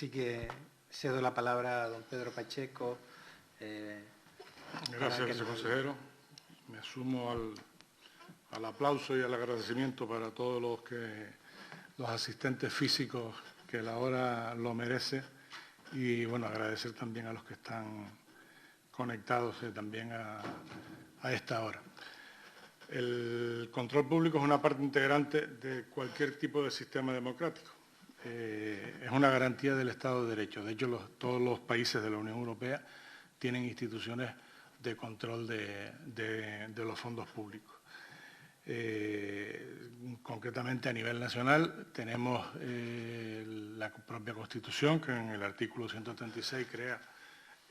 Así que cedo la palabra a don Pedro Pacheco. Gracias, viceconsejero. Me sumo al aplauso y al agradecimiento para todos los asistentes físicos, que la hora lo merece, y bueno, agradecer también a los que están conectados también a esta hora. El control público es una parte integrante de cualquier tipo de sistema democrático. Es una garantía del Estado de Derecho. De hecho, todos los países de la Unión Europea tienen instituciones de control de los fondos públicos. Concretamente, a nivel nacional, tenemos la propia Constitución, que en el artículo 136 crea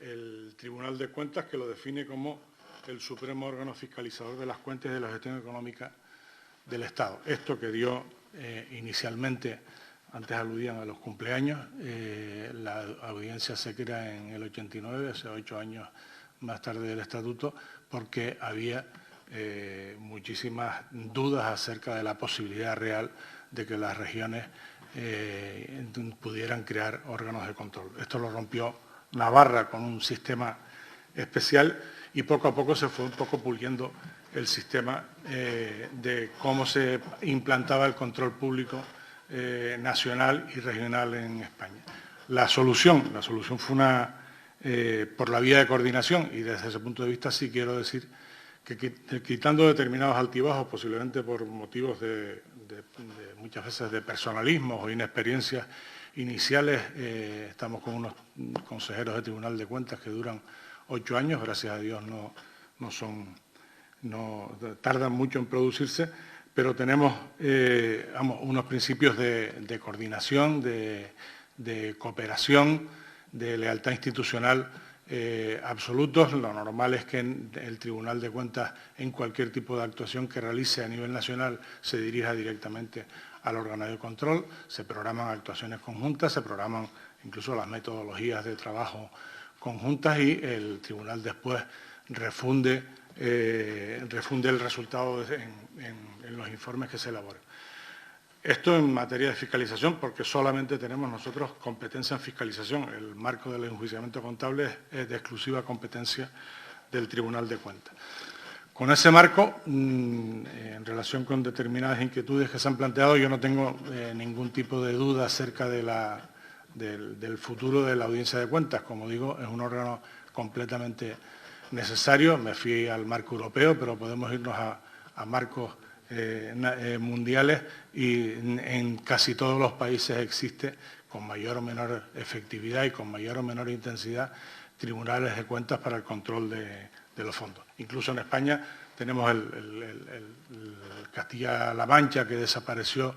el Tribunal de Cuentas, que lo define como el supremo órgano fiscalizador de las cuentas y de la gestión económica del Estado. Esto que dio inicialmente, antes aludían a los cumpleaños, la audiencia se crea en el 89, hace 8 años más tarde del Estatuto, porque había muchísimas dudas acerca de la posibilidad real de que las regiones pudieran crear órganos de control. Esto lo rompió Navarra con un sistema especial y poco a poco se fue un poco puliendo el sistema de cómo se implantaba el control público nacional y regional en España. La solución fue por la vía de coordinación, y desde ese punto de vista sí quiero decir que quitando determinados altibajos, posiblemente por motivos de muchas veces de personalismo o inexperiencias iniciales, estamos con unos consejeros de Tribunal de Cuentas que duran 8 años, gracias a Dios no tardan mucho en producirse, pero tenemos unos principios de coordinación, de cooperación, de lealtad institucional absolutos. Lo normal es que el Tribunal de Cuentas, en cualquier tipo de actuación que realice a nivel nacional, se dirija directamente al órgano de control. Se programan actuaciones conjuntas, se programan incluso las metodologías de trabajo conjuntas y el tribunal después refunde el resultado en los informes que se elaboran. Esto en materia de fiscalización, porque solamente tenemos nosotros competencia en fiscalización. El marco del enjuiciamiento contable es de exclusiva competencia del Tribunal de Cuentas. Con ese marco, en relación con determinadas inquietudes que se han planteado, yo no tengo ningún tipo de duda acerca del futuro de la Audiencia de Cuentas. Como digo, es un órgano completamente necesario. Me fui al marco europeo, pero podemos irnos a marcos mundiales y en casi todos los países existe, con mayor o menor efectividad y con mayor o menor intensidad, tribunales de cuentas para el control de los fondos. Incluso en España tenemos el Castilla-La Mancha, que desapareció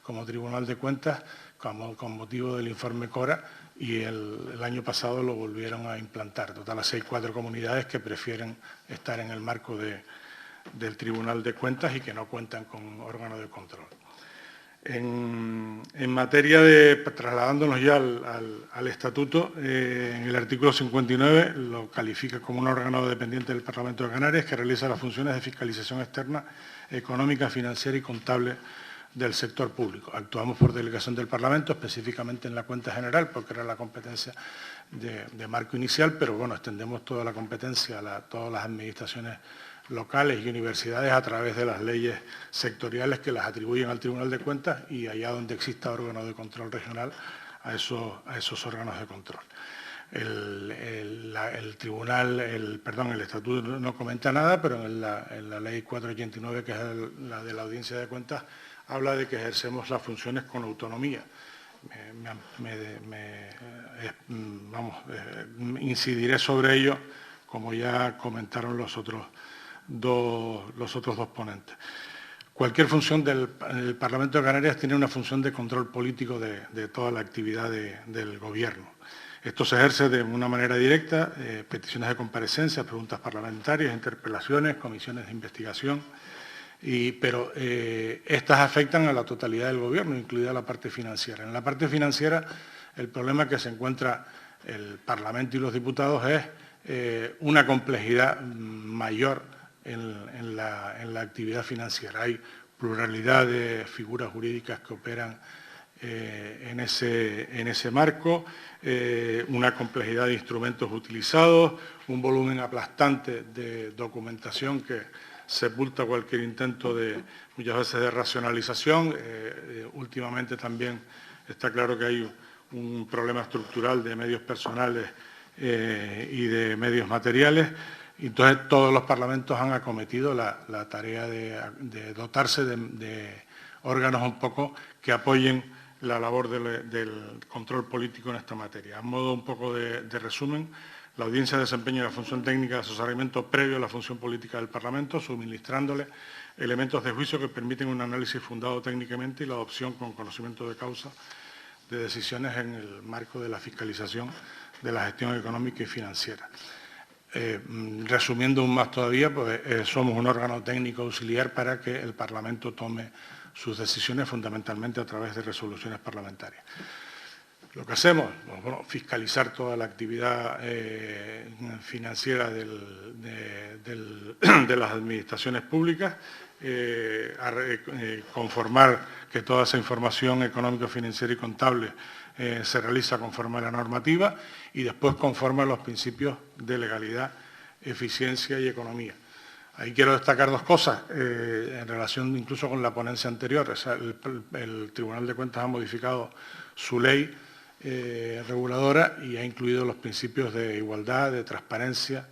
como Tribunal de Cuentas con motivo del informe Cora, y el año pasado lo volvieron a implantar. Total, hay 4 comunidades que prefieren estar en el marco del Tribunal de Cuentas y que no cuentan con órgano de control. En materia trasladándonos ya al Estatuto, en el artículo 59 lo califica como un órgano dependiente del Parlamento de Canarias que realiza las funciones de fiscalización externa, económica, financiera y contable del sector público. Actuamos por delegación del Parlamento, específicamente en la cuenta general, porque era la competencia de marco inicial, pero bueno, extendemos toda la competencia a todas las administraciones locales y universidades a través de las leyes sectoriales que las atribuyen al Tribunal de Cuentas, y allá donde exista órgano de control regional, a esos órganos de control. El Estatuto no comenta nada, pero en la Ley 489, que es la de la Audiencia de Cuentas, habla de que ejercemos las funciones con autonomía. Incidiré sobre ello, como ya comentaron los otros dos ponentes. Cualquier función del Parlamento de Canarias tiene una función de control político de toda la actividad del Gobierno. Esto se ejerce de una manera directa, peticiones de comparecencia, preguntas parlamentarias, interpelaciones, comisiones de investigación, pero estas afectan a la totalidad del Gobierno, incluida la parte financiera. En la parte financiera, el problema que se encuentra el Parlamento y los diputados es una complejidad mayor en la actividad financiera. Hay pluralidad de figuras jurídicas que operan en ese marco, una complejidad de instrumentos utilizados, un volumen aplastante de documentación que sepulta cualquier intento muchas veces de racionalización. Últimamente también está claro que hay un problema estructural de medios personales y de medios materiales. Entonces, todos los parlamentos han acometido la tarea de dotarse de órganos un poco que apoyen la labor del control político en esta materia. A modo un poco de resumen, la audiencia desempeña la función técnica de asesoramiento previo a la función política del Parlamento, suministrándole elementos de juicio que permiten un análisis fundado técnicamente y la adopción con conocimiento de causa de decisiones en el marco de la fiscalización de la gestión económica y financiera. Resumiendo aún más todavía, pues, somos un órgano técnico auxiliar para que el Parlamento tome sus decisiones fundamentalmente a través de resoluciones parlamentarias. Lo que hacemos, bueno, fiscalizar toda la actividad financiera de las administraciones públicas, conformar que toda esa información económica, financiera y contable se realiza conforme a la normativa y después conforme a los principios de legalidad, eficiencia y economía. Ahí quiero destacar dos cosas, en relación incluso con la ponencia anterior. O sea, el Tribunal de Cuentas ha modificado su ley reguladora y ha incluido los principios de igualdad, de transparencia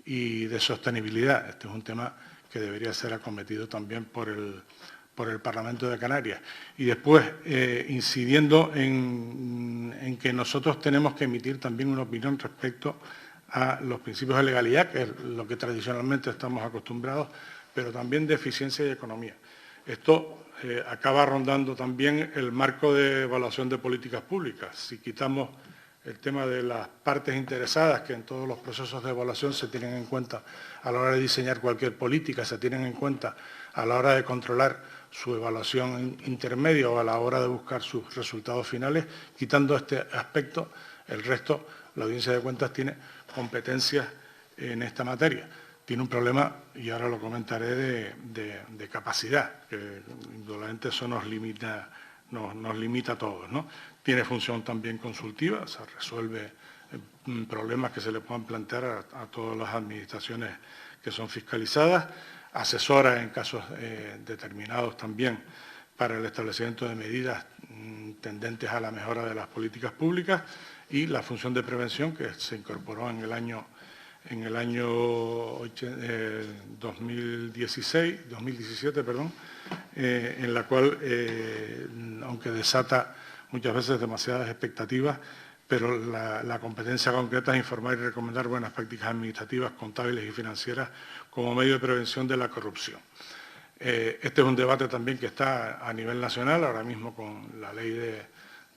y de sostenibilidad. Este es un tema que debería ser acometido también por el Parlamento de Canarias. Y después, incidiendo en que nosotros tenemos que emitir también una opinión respecto a los principios de legalidad, que es lo que tradicionalmente estamos acostumbrados, pero también de eficiencia y economía. Esto acaba rondando también el marco de evaluación de políticas públicas. Si quitamos el tema de las partes interesadas, que en todos los procesos de evaluación se tienen en cuenta a la hora de diseñar cualquier política, se tienen en cuenta a la hora de controlar su evaluación intermedia o a la hora de buscar sus resultados finales, quitando este aspecto, el resto, la Audiencia de Cuentas tiene competencias en esta materia. Tiene un problema, y ahora lo comentaré, de capacidad, que indudablemente eso nos limita a todos, ¿no? Tiene función también consultiva, o sea, resuelve problemas que se le puedan plantear a todas las administraciones que son fiscalizadas, asesora en casos determinados también para el establecimiento de medidas tendentes a la mejora de las políticas públicas y la función de prevención que se incorporó en el año 2017, en la cual, aunque desata muchas veces demasiadas expectativas, pero la competencia concreta es informar y recomendar buenas prácticas administrativas, contables y financieras como medio de prevención de la corrupción. Este es un debate también que está a nivel nacional, ahora mismo con la ley de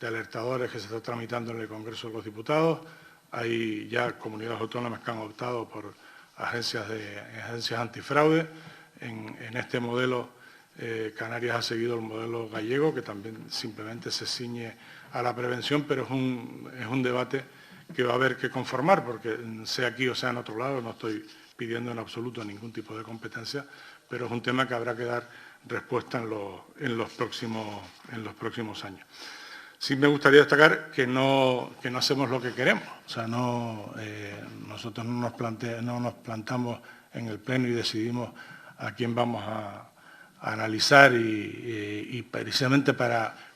alertadores que se está tramitando en el Congreso de los Diputados. Hay ya comunidades autónomas que han optado por agencias antifraude. En este modelo, Canarias ha seguido el modelo gallego, que también simplemente se ciñe a la prevención, pero es un debate que va a haber que conformar, porque sea aquí o sea en otro lado, no estoy pidiendo en absoluto ningún tipo de competencia, pero es un tema que habrá que dar respuesta en los próximos años. Sí me gustaría destacar que no hacemos lo que queremos. O sea, nosotros no nos plantamos en el Pleno y decidimos a quién vamos a analizar y precisamente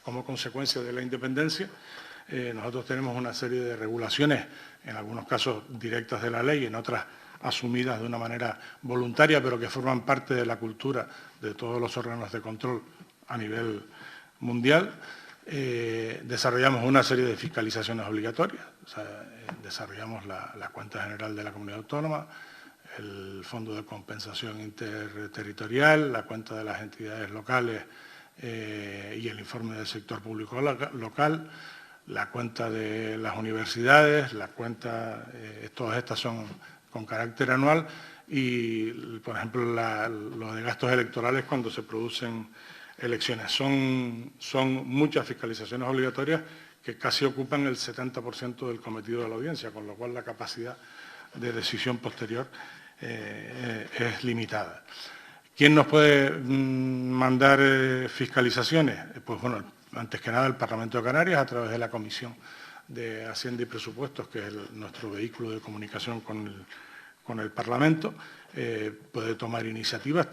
como consecuencia de la independencia, nosotros tenemos una serie de regulaciones, en algunos casos directas de la ley, en otras asumidas de una manera voluntaria, pero que forman parte de la cultura de todos los órganos de control a nivel mundial. Desarrollamos una serie de fiscalizaciones obligatorias, o sea, desarrollamos la cuenta general de la comunidad autónoma, el fondo de compensación interterritorial, la cuenta de las entidades locales y el informe del sector público local, la cuenta de las universidades, todas estas son con carácter anual y, por ejemplo, lo de gastos electorales cuando se producen elecciones. Son muchas fiscalizaciones obligatorias que casi ocupan el 70% del cometido de la audiencia, con lo cual la capacidad de decisión posterior es limitada. ¿Quién nos puede mandar fiscalizaciones? Pues bueno, antes que nada el Parlamento de Canarias, a través de la Comisión de Hacienda y Presupuestos, que es nuestro vehículo de comunicación con el Parlamento, puede tomar iniciativas,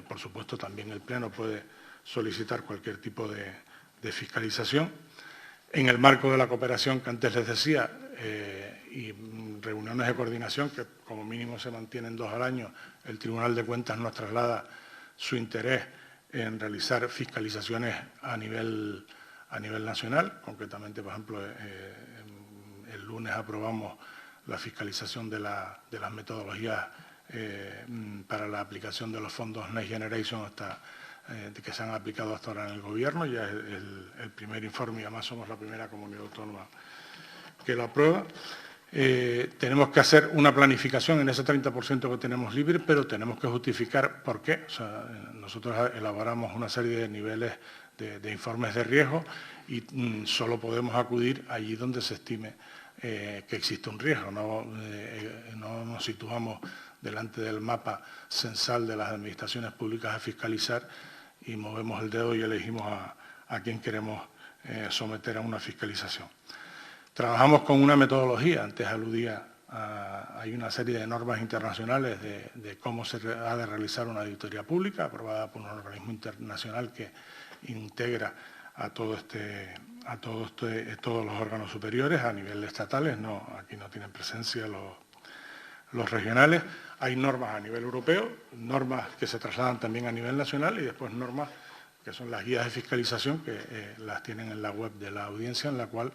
por supuesto también el Pleno puede solicitar cualquier tipo de fiscalización. En el marco de la cooperación que antes les decía, y reuniones de coordinación que como mínimo se mantienen 2 al año, el Tribunal de Cuentas nos traslada su interés en realizar fiscalizaciones a nivel nacional. Concretamente, por ejemplo, el lunes aprobamos la fiscalización de las metodologías para la aplicación de los fondos Next Generation que se han aplicado hasta ahora en el Gobierno. Ya es el primer informe y además somos la primera comunidad autónoma que lo aprueba. Tenemos que hacer una planificación en ese 30% que tenemos libre, pero tenemos que justificar por qué. O sea, nosotros elaboramos una serie de niveles de informes de riesgo y solo podemos acudir allí donde se estime que existe un riesgo. No nos situamos delante del mapa censal de las administraciones públicas a fiscalizar y movemos el dedo y elegimos a quién queremos someter a una fiscalización. Trabajamos con una metodología, antes aludía, hay una serie de normas internacionales de cómo se ha de realizar una auditoría pública, aprobada por un organismo internacional que integra a todos los órganos superiores a nivel estatales, aquí no tienen presencia los regionales. Hay normas a nivel europeo, normas que se trasladan también a nivel nacional y después normas que son las guías de fiscalización que las tienen en la web de la audiencia, en la cual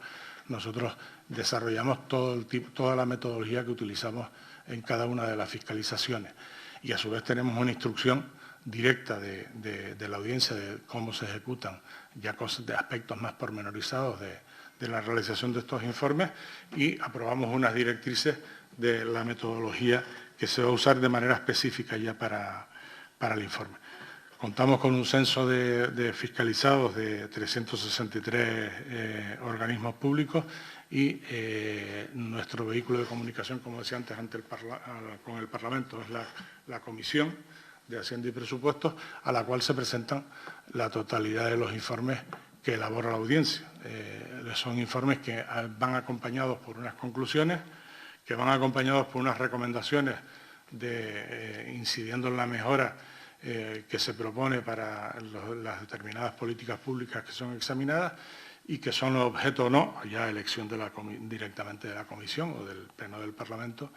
nosotros desarrollamos toda la metodología que utilizamos en cada una de las fiscalizaciones. Y a su vez tenemos una instrucción directa de la audiencia de cómo se ejecutan ya cosas de aspectos más pormenorizados de la realización de estos informes y aprobamos unas directrices de la metodología que se va a usar de manera específica ya para el informe. Contamos con un censo de fiscalizados de 363 organismos públicos y nuestro vehículo de comunicación, como decía antes, con el Parlamento es la Comisión de Hacienda y Presupuestos, a la cual se presentan la totalidad de los informes que elabora la audiencia. Son informes que van acompañados por unas conclusiones, que van acompañados por unas recomendaciones incidiendo en la mejora que se propone para las determinadas políticas públicas que son examinadas y que son objeto o no, ya elección directamente de la Comisión o del Pleno del Parlamento,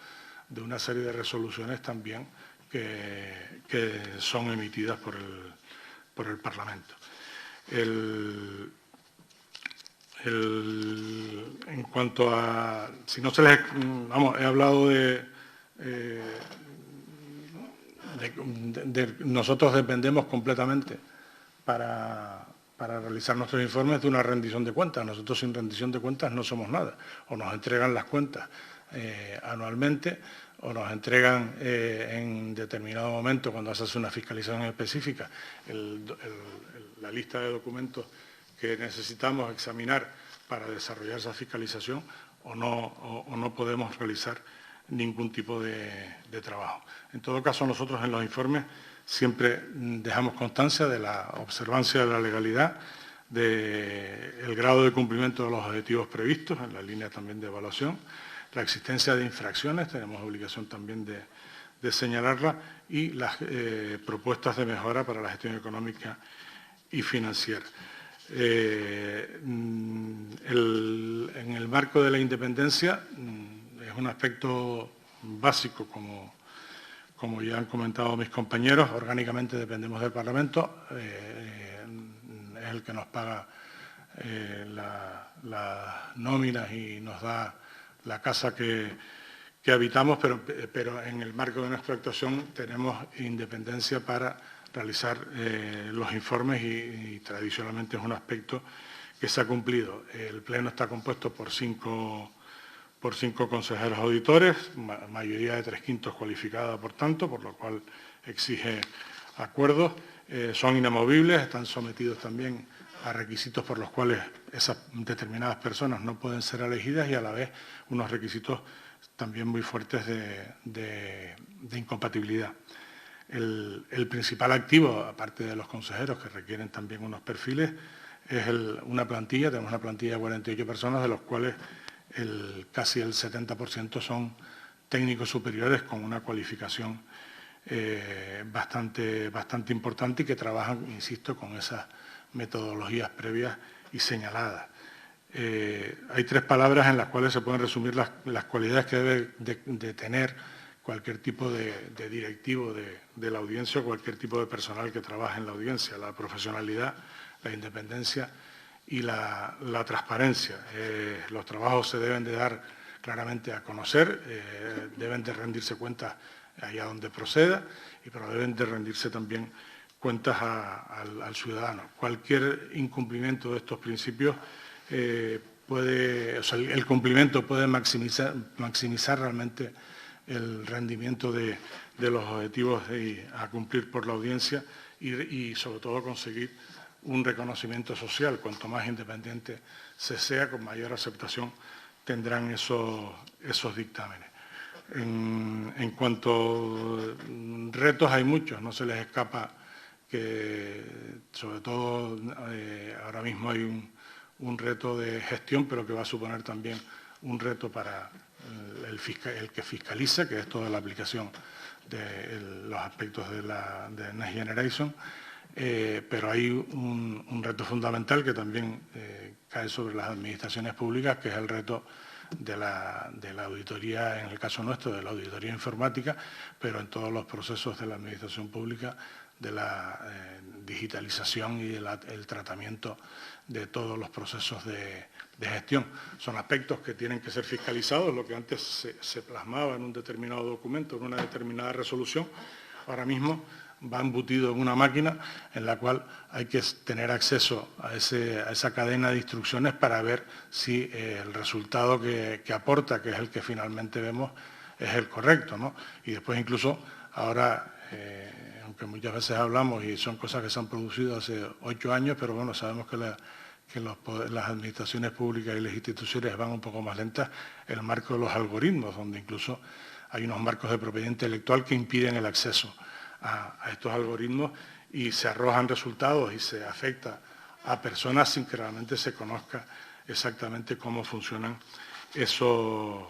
de una serie de resoluciones también que son emitidas por el Parlamento. En cuanto a... Si no se les... he hablado nosotros dependemos completamente para realizar nuestros informes de una rendición de cuentas. Nosotros sin rendición de cuentas no somos nada. O nos entregan las cuentas anualmente o nos entregan en determinado momento, cuando se hace una fiscalización específica, la lista de documentos que necesitamos examinar para desarrollar esa fiscalización o no podemos realizar ningún tipo de trabajo. En todo caso, nosotros en los informes siempre dejamos constancia de la observancia de la legalidad, del grado de cumplimiento de los objetivos previstos, en la línea también de evaluación, la existencia de infracciones, tenemos obligación también de señalarla, y las propuestas de mejora para la gestión económica y financiera. En el marco de la independencia, es un aspecto básico, como ya han comentado mis compañeros, orgánicamente dependemos del Parlamento, es el que nos paga las nóminas y nos da la casa que habitamos, pero en el marco de nuestra actuación tenemos independencia para realizar los informes y tradicionalmente es un aspecto que se ha cumplido. El Pleno está compuesto por cinco consejeros auditores, mayoría de 3/5 cualificada, por tanto, por lo cual exige acuerdos. Son inamovibles, están sometidos también a requisitos por los cuales esas determinadas personas no pueden ser elegidas y a la vez unos requisitos también muy fuertes de incompatibilidad. El principal activo, aparte de los consejeros que requieren también unos perfiles, es una plantilla, tenemos una plantilla de 48 personas, de los cuales casi el 70% son técnicos superiores con una cualificación bastante importante y que trabajan, insisto, con esas metodologías previas y señaladas. Hay 3 palabras en las cuales se pueden resumir las cualidades que debe de tener cualquier tipo de directivo de la audiencia o cualquier tipo de personal que trabaje en la audiencia: la profesionalidad, la independencia y la transparencia. Los trabajos se deben de dar claramente a conocer, deben de rendirse cuentas allá donde proceda, pero deben de rendirse también cuentas al ciudadano. Cualquier incumplimiento de estos principios el cumplimiento puede maximizar realmente el rendimiento de los objetivos a cumplir por la audiencia y sobre todo conseguir un reconocimiento social. Cuanto más independiente se sea, con mayor aceptación tendrán esos dictámenes. En cuanto a retos, hay muchos, no se les escapa que sobre todo ahora mismo hay un reto de gestión, pero que va a suponer también un reto para el que fiscaliza, que es toda la aplicación de los aspectos de Next Generation, pero hay un reto fundamental que también cae sobre las administraciones públicas, que es el reto de la auditoría, en el caso nuestro, de la auditoría informática, pero en todos los procesos de la administración pública, de la digitalización y el tratamiento de todos los procesos de gestión. Son aspectos que tienen que ser fiscalizados. Lo que antes se plasmaba en un determinado documento, en una determinada resolución, ahora mismo va embutido en una máquina en la cual hay que tener acceso a esa cadena de instrucciones para ver si el resultado que aporta, que es el que finalmente vemos, es el correcto, ¿no? Y después incluso ahora, aunque muchas veces hablamos y son cosas que se han producido hace 8 años, pero bueno, sabemos que las administraciones públicas y las instituciones van un poco más lentas, el marco de los algoritmos, donde incluso hay unos marcos de propiedad intelectual que impiden el acceso a estos algoritmos y se arrojan resultados y se afecta a personas sin que realmente se conozca exactamente cómo funcionan esos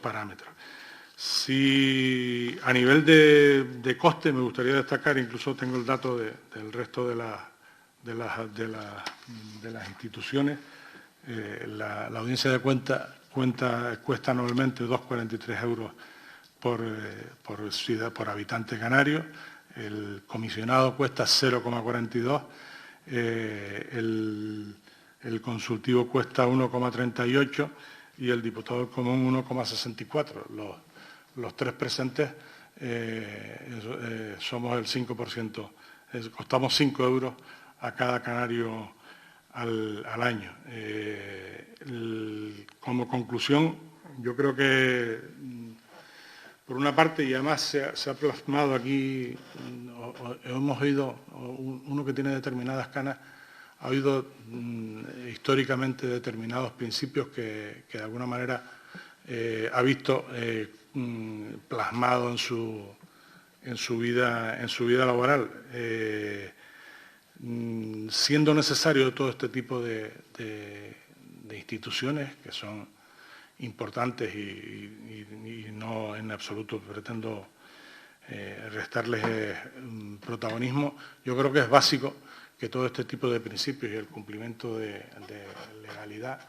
parámetros. Si a nivel de coste me gustaría destacar, incluso tengo el dato del resto de las instituciones, la audiencia de cuesta anualmente 2,43 euros por habitante canario, el comisionado cuesta 0,42, el consultivo cuesta 1,38 y el diputado del común 1,64. Los 3 presentes somos el 5%, costamos 5 euros a cada canario al año. Como conclusión, yo creo que, por una parte, y además se ha plasmado aquí, hemos oído, uno que tiene determinadas canas, ha oído históricamente determinados principios que de alguna manera ha visto plasmado en su vida laboral. Siendo necesario todo este tipo de instituciones, que son importantes y no en absoluto pretendo restarles protagonismo, yo creo que es básico que todo este tipo de principios y el cumplimiento de legalidad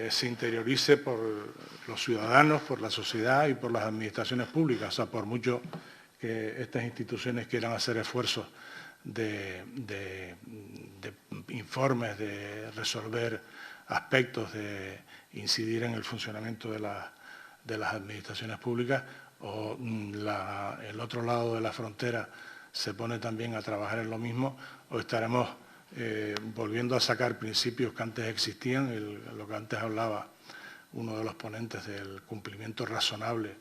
se interiorice por los ciudadanos, por la sociedad y por las administraciones públicas. O sea, por mucho que estas instituciones quieran hacer esfuerzos de informes, de resolver aspectos, de incidir en el funcionamiento de las administraciones públicas, o el otro lado de la frontera se pone también a trabajar en lo mismo, o estaremos volviendo a sacar principios que antes existían, lo que antes hablaba uno de los ponentes del cumplimiento razonable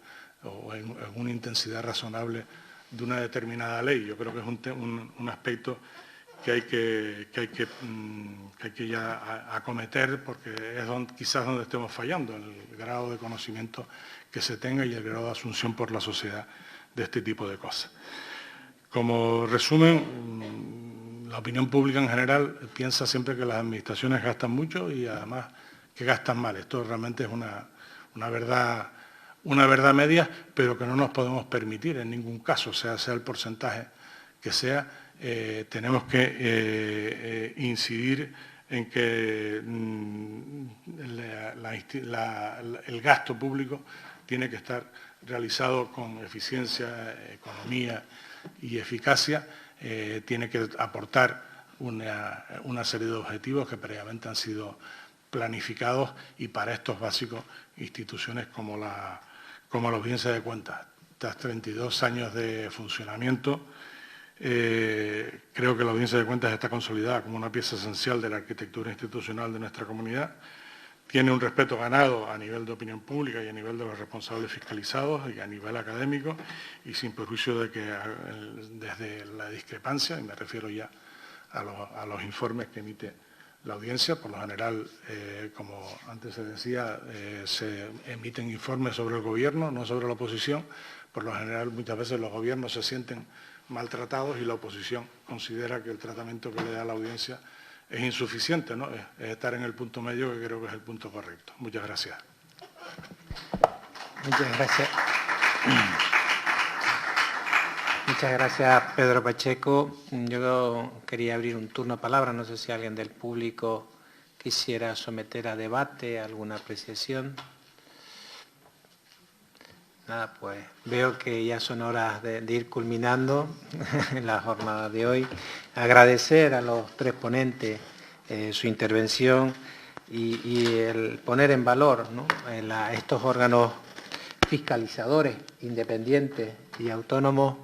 o en una intensidad razonable de una determinada ley. Yo creo que es un aspecto que hay que ya acometer, porque es quizás donde estemos fallando, el grado de conocimiento que se tenga y el grado de asunción por la sociedad de este tipo de cosas. Como resumen, la opinión pública en general piensa siempre que las administraciones gastan mucho y además que gastan mal. Esto realmente es una verdad media, pero que no nos podemos permitir en ningún caso, sea el porcentaje que sea. Tenemos que incidir en que el gasto público tiene que estar realizado con eficiencia, economía y eficacia, tiene que aportar una serie de objetivos que previamente han sido planificados y para estos básicos instituciones como la Audiencia de Cuentas. Tras 32 años de funcionamiento, creo que la Audiencia de Cuentas está consolidada como una pieza esencial de la arquitectura institucional de nuestra comunidad. Tiene un respeto ganado a nivel de opinión pública y a nivel de los responsables fiscalizados y a nivel académico, y sin perjuicio de que desde la discrepancia, y me refiero ya a los informes que emite la audiencia, por lo general, como antes se decía, se emiten informes sobre el gobierno, no sobre la oposición. Por lo general, muchas veces los gobiernos se sienten maltratados y la oposición considera que el tratamiento que le da la audiencia es insuficiente, ¿no? Es estar en el punto medio, que creo que es el punto correcto. Muchas gracias. Muchas gracias. Muchas gracias, Pedro Pacheco. Yo quería abrir un turno de palabra. No sé si alguien del público quisiera someter a debate alguna apreciación. Nada, pues veo que ya son horas de ir culminando en la jornada de hoy. Agradecer a los tres ponentes su intervención y el poner en valor, ¿no?, estos órganos fiscalizadores independientes y autónomos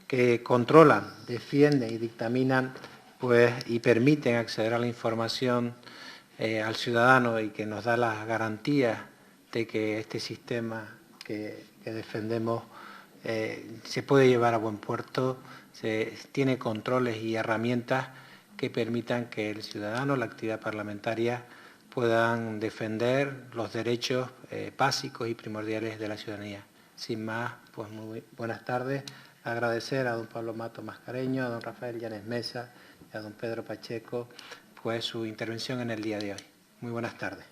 que controlan, defienden y dictaminan, pues, y permiten acceder a la información al ciudadano y que nos da las garantías de que este sistema que defendemos se puede llevar a buen puerto, tiene controles y herramientas que permitan que el ciudadano, la actividad parlamentaria, puedan defender los derechos básicos y primordiales de la ciudadanía. Sin más, pues muy buenas tardes. Agradecer a don Pablo Mato Mascareño, a don Rafael Llanes Mesa y a don Pedro Pacheco, pues su intervención en el día de hoy. Muy buenas tardes.